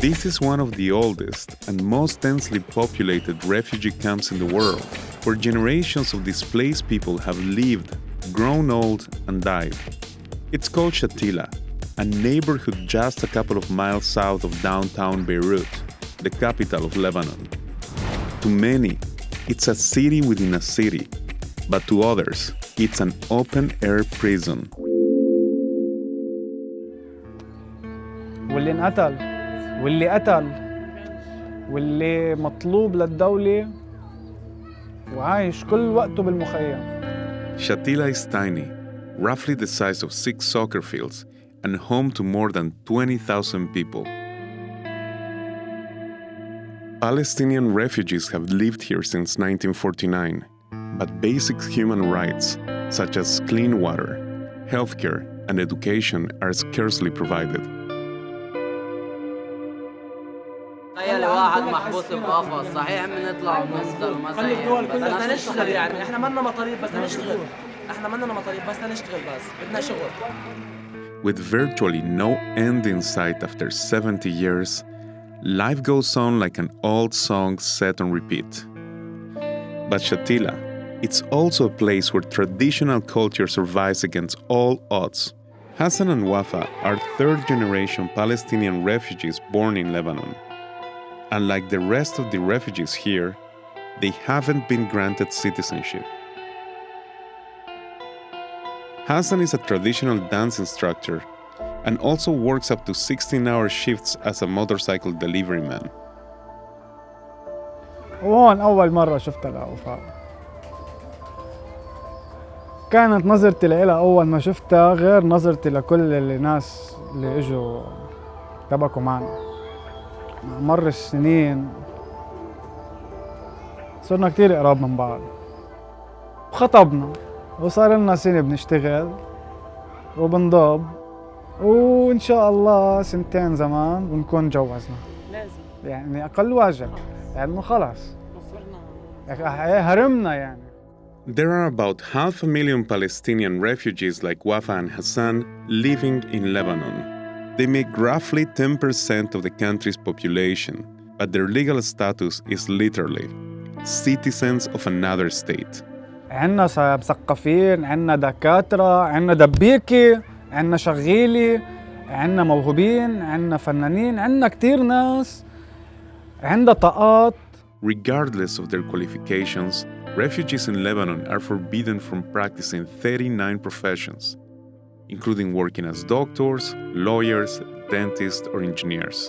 This is one of the oldest and most densely populated refugee camps in the world, where generations of displaced people have lived, grown old, and died. It's called Shatila, a neighborhood just a couple of miles south of downtown Beirut, the capital of Lebanon. To many, it's a city within a city, but to others, it's an open-air prison. واللي انقتل واللي قتل واللي مطلوب للدولة وعايش كل وقته بالمخيم. Shatila is tiny, roughly the size of 6 soccer fields, and home to more than 20,000 people. Palestinian refugees have lived here since 1949, but basic human rights, such as clean water, healthcare, and education, are scarcely provided. تخيل واحد محبوس بقفص صحيح بنطلع وبننزل وما بدنا نشتغل يعني احنا مالنا مطاريد بس نشتغل احنا مالنا مطاريد بس نشتغل بس بدنا شغل. With virtually no end in sight after 70 years, life goes on like an old song set on repeat. But Shatila, it's also a place where traditional culture survives against all odds. Hassan and Wafa are third-generation Palestinian refugees born in Lebanon. Unlike the rest of the refugees here, they haven't been granted citizenship. Hassan is a traditional dance instructor and also works up to 16-hour shifts as a motorcycle delivery man. وهون أول مرة شفتها لوفاء. كانت نظرتي لها أول ما شفتها غير نظرتي لكل الناس اللي إجوا تبقوا معنا. مر السنين صرنا كتير قراب من بعض. خطبنا وصار لنا سنة بنشتغل وبنضب وإن شاء الله سنتين زمان ونكون جوزنا. لازم يعني أقل واجب يعني خلاص هرمنا يعني. There are about 500,000 Palestinian refugees like Wafa and Hassan living in Lebanon. They make roughly 10% of the country's population, but their legal status is literally citizens of another state. عنا مثقفين، عنا دكاترة، عنا دبيكي، عنا شغيلي، عنا موهوبين، عنا فنانين، عنا كتير ناس عندها طاقات. Regardless of their qualifications, refugees in Lebanon are forbidden from practicing 39 professions, including working as doctors, lawyers, dentists, or engineers.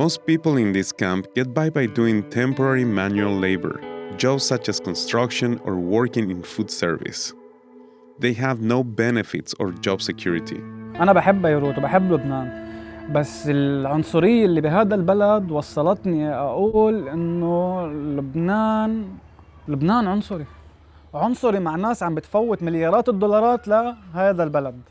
Most people in this camp get by doing temporary manual labor, jobs such as construction or working in food service. They have no benefits or job security. أنا بحب بيروت وبحب لبنان، بس العنصرية اللي بهذا البلد وصلتني أقول إنه لبنان عنصري مع ناس عم بتفوت مليارات الدولارات لهذا البلد.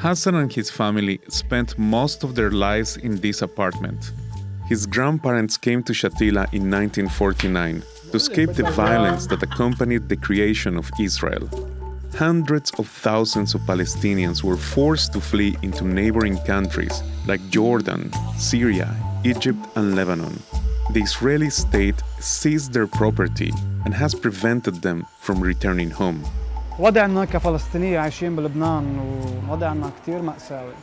Hassan and his family spent most of their lives in this apartment. His grandparents came to Shatila in 1949 to escape the violence that accompanied the creation of Israel. Hundreds of thousands of Palestinians were forced to flee into neighboring countries like Jordan, Syria, Egypt, and Lebanon. The Israeli state seized their property and has prevented them from returning home. وضعنا كفلسطينية عايشين بلبنان ووضعنا كتير مأساوي.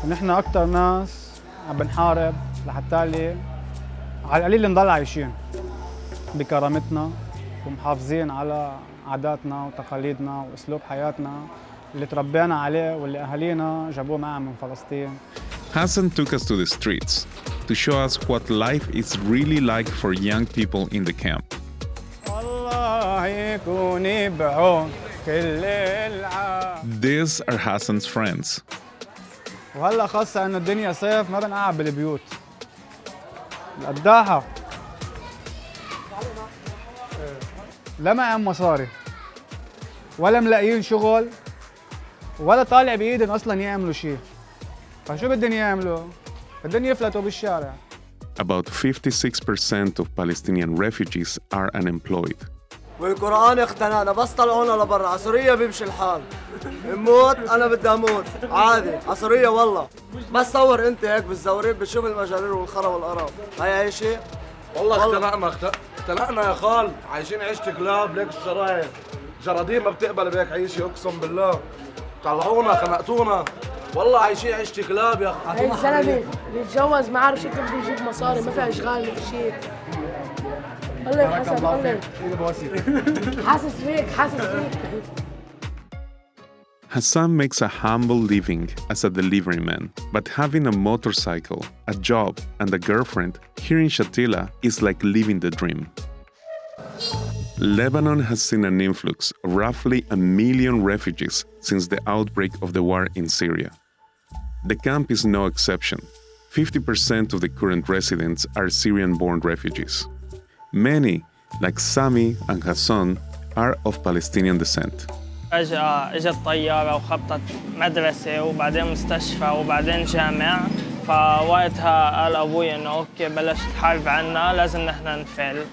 ونحن أكتر ناس عم بنحارب لحتى على القليل نضل عايشين بكرامتنا ومحافظين على عاداتنا وتقاليدنا وأسلوب حياتنا اللي تربينا عليه واللي أهالينا جابوه معنا من فلسطين. Hassan took us to the streets to show us what life is really like for young people in the camp. These are Hassan's friends. وهلا خاصة إنه الدنيا صيف ما بنقعد بالبيوت. القداحة. لا معهم مصاري ولا ملاقيين شغل ولا طالع بإيدهم أصلاً يعملوا شيء. فشو بدهم يعملوا؟ بدهم يفلتوا بالشارع. About 56% of Palestinian refugees are unemployed. والقرآن اقتنعنا بس طلعونا لبرا عصرية بيمشي الحال. نموت أنا بدي أموت عادي عصرية والله. بس صور أنت هيك بالزورين بتشوف المجارير والخرا والقرف. هاي أي شيء؟ والله اقتنعنا يا خال. عايشين عيشة كلاب ليك الشرايط. جرادين ما بتقبل بهيك عيشة أقسم بالله. طلعونا خنقتونا. والله عايشين عيشة كلاب يا أخي. الزلمة بيتجوز ما عارف شكله بده يجيب مصاري، ما في اشغال ما في شيء. الله يا حسن الله. حاسس فيك. Hassan makes a humble living as a delivery man, but having a motorcycle, a job, and a girlfriend here in Shatila is like living the dream. Lebanon has seen an influx of roughly 1 million refugees since the outbreak of the war in Syria. The camp is no exception. 50% of the current residents are Syrian-born refugees. Many, like Sami and Hassan, are of Palestinian descent. اجت طيارة وخبطت مدرسة وبعدين مستشفى وبعدين جامع، فوقتها قال أبوي إنه أوكي بلشت حرب عنا لازم نحن نفعل.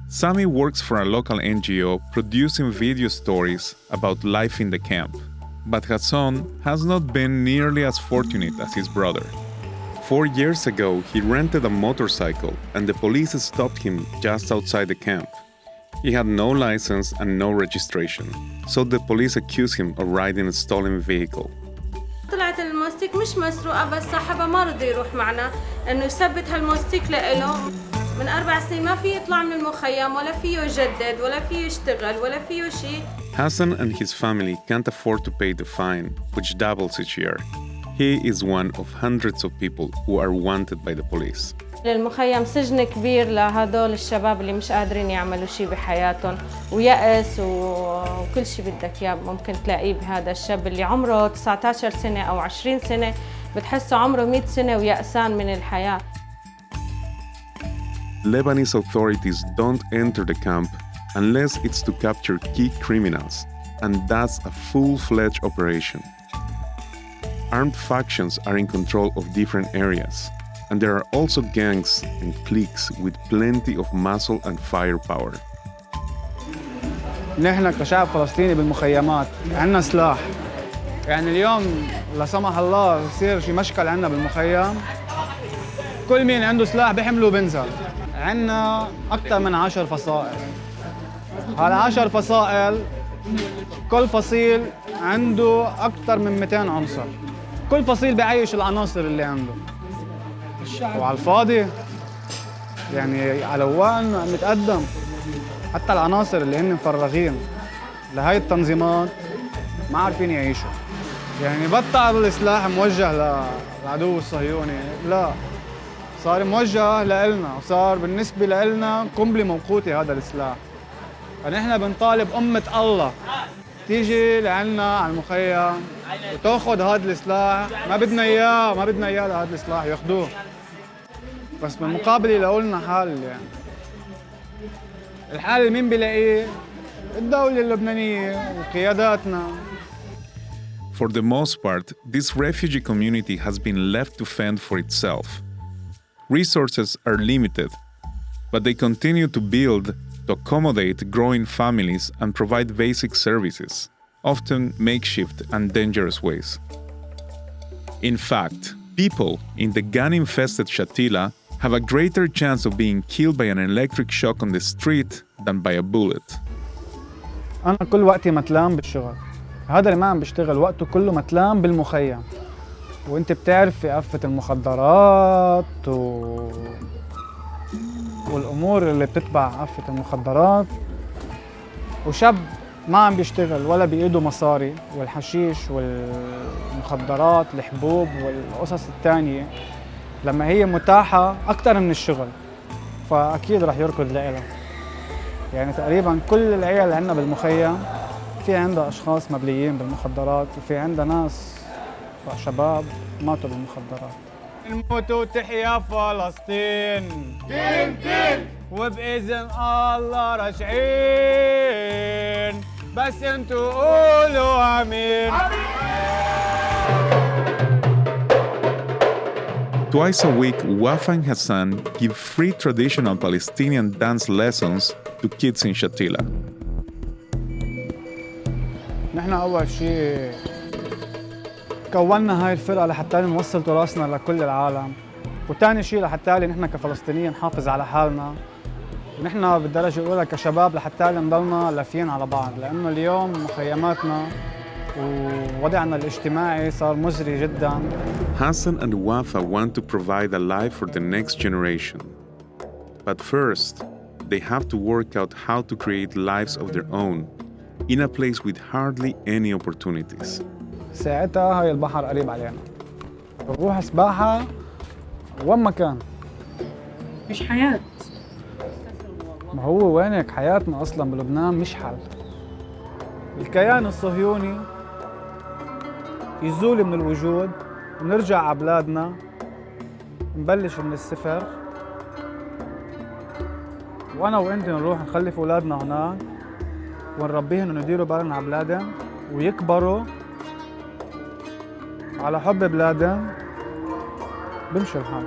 Sami works for a local NGO producing video stories about life in the camp. But Hassan has not been nearly as fortunate as his brother. 4 years ago, he rented a motorcycle and the police stopped him just outside the camp. He had no license and no registration, so the police accused him of riding a stolen vehicle. طلعت الموستيك مش مسروقة بس صاحبها ما رضي يروح معنا إنه يثبت هالموستيك لإله. من 4 سنين ما فيه يطلع من المخيم ولا فيه يجدد ولا فيه يشتغل ولا فيه شيء. Hassan and his family can't afford to pay the fine, which doubles each year. He is one of hundreds of people who are wanted by the police. المخيم سجن كبير لهدول الشباب اللي مش قادرين يعملوا شيء بحياتهم ويأس وكل شيء بدك اياه ممكن تلاقيه بهذا الشاب اللي عمره 19 سنة أو 20 سنة بتحسه عمره 100 سنة ويأسان من الحياة. Lebanese authorities don't enter the camp unless it's to capture key criminals, and that's a full-fledged operation. Armed factions are in control of different areas, and there are also gangs and cliques with plenty of muscle and firepower. نحن كشعب فلسطيني بالمخيمات عندنا سلاح. يعني اليوم لا سمح الله يصير شي مشكل عندنا بالمخيم، كل مين عنده سلاح بيحمله بنزل. عندنا أكثر من 10 فصائل. هال10 فصائل كل فصيل عنده أكثر من 200 عنصر. كل فصيل بيعيش العناصر اللي عنده. وعلى الفاضي يعني على وين متقدم. حتى العناصر اللي هن مفرغين لهي التنظيمات ما عارفين يعيشوا. يعني بطل السلاح موجه للعدو الصهيوني، لا صار موجه لإلنا وصار بالنسبة لإلنا قنبلة موقوتة هذا السلاح. فنحن بنطالب أمة الله تيجي لعنا على المخيم وتاخذ هذا السلاح. ما بدنا اياه لهذا السلاح ياخذوه، بس بالمقابل يلاقوا لنا حل. يعني الحل مين بيلاقيه؟ الدولة اللبنانية وقياداتنا. For the most part, this refugee community has been left to fend for itself. Resources are limited, but they continue to build to accommodate growing families and provide basic services, often makeshift and dangerous ways. In fact, people in the gun-infested Shatila have a greater chance of being killed by an electric shock on the street than by a bullet. أنا كل وقتي متلام بالشغل. هذا اللي ما عم بيشتغل وقته كله متلام بالمخيم. وانت بتعرفي قفة المخدرات والأمور اللي بتتبع قفة المخدرات. وشاب ما عم بيشتغل ولا بإيده مصاري، والحشيش والمخدرات الحبوب والقصص التانية لما هي متاحة أكتر من الشغل فأكيد رح يركض لإلها. يعني تقريباً كل العيال اللي عندنا بالمخيم في عندها أشخاص مبليين بالمخدرات وفي عندها ناس شباب ماتوا بالمخدرات. نموت وتحيا فلسطين دين وبإذن الله راجعين، بس انتوا قولوا آمين. Twice a week, Wafa and Hassan give free traditional Palestinian dance lessons to kids in Shatila. نحن أول شيء كوّنا هاي الفرقة لحتى نوصل تراثنا لكل العالم، وتاني شيء لحتى نحن كفلسطينيين نحافظ على حالنا، ونحن بالدرجة الأولى كشباب لحتى نضلنا لافين على بعض، لأنه اليوم مخيماتنا ووضعنا الاجتماعي صار مزري جداً. Hassan and Wafa want to provide a life for the next generation. But first, they have to work out how to create lives of their own in a place with hardly any opportunities. ساعتها هاي البحر قريب علينا، بنروح سباحة وين ما كان. مش حياة. ما هو وينك حياتنا أصلاً بلبنان مش حل. الكيان الصهيوني يزول من الوجود ونرجع على بلادنا نبلش من الصفر، وأنا وأنت نروح نخلف أولادنا هناك ونربيهم ونديروا بالنا على بلادهم ويكبروا على حب بلادهم، بمشي الحال.